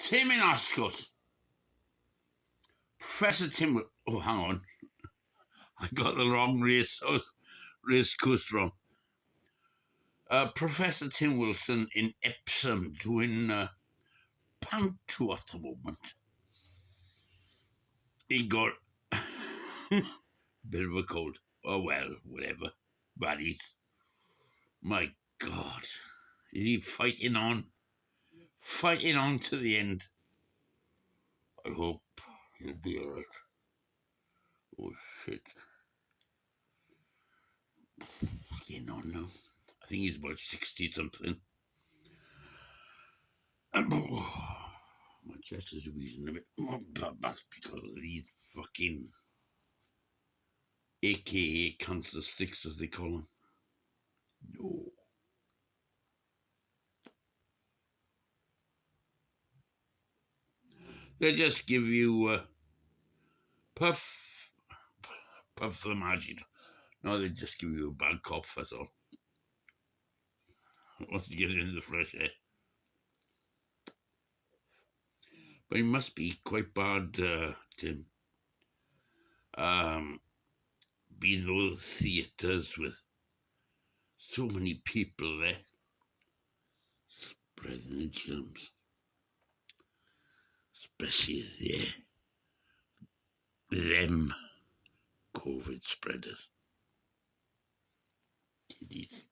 Tim in Ascot. Professor Tim... Oh, hang on. I got the wrong race course wrong. Professor Tim Wilson in Epsom doing panto at the moment. He got a bit of a cold. Oh, well, whatever. Baddies. My God. Is he fighting on? Fighting on to the end. I hope he'll be all right. Oh, shit. What's getting on now? I think he's about 60-something. My chest is wheezing a bit. That's because of these fucking AKA cancer sticks, as they call them. No. They just give you puff the magic. No, they just give you a bad cough, that's all. Once you get into the fresh air. But it must be quite bad, Tim. Be those theatres with so many people there, spreading the germs. Especially them COVID spreaders. Kiddies.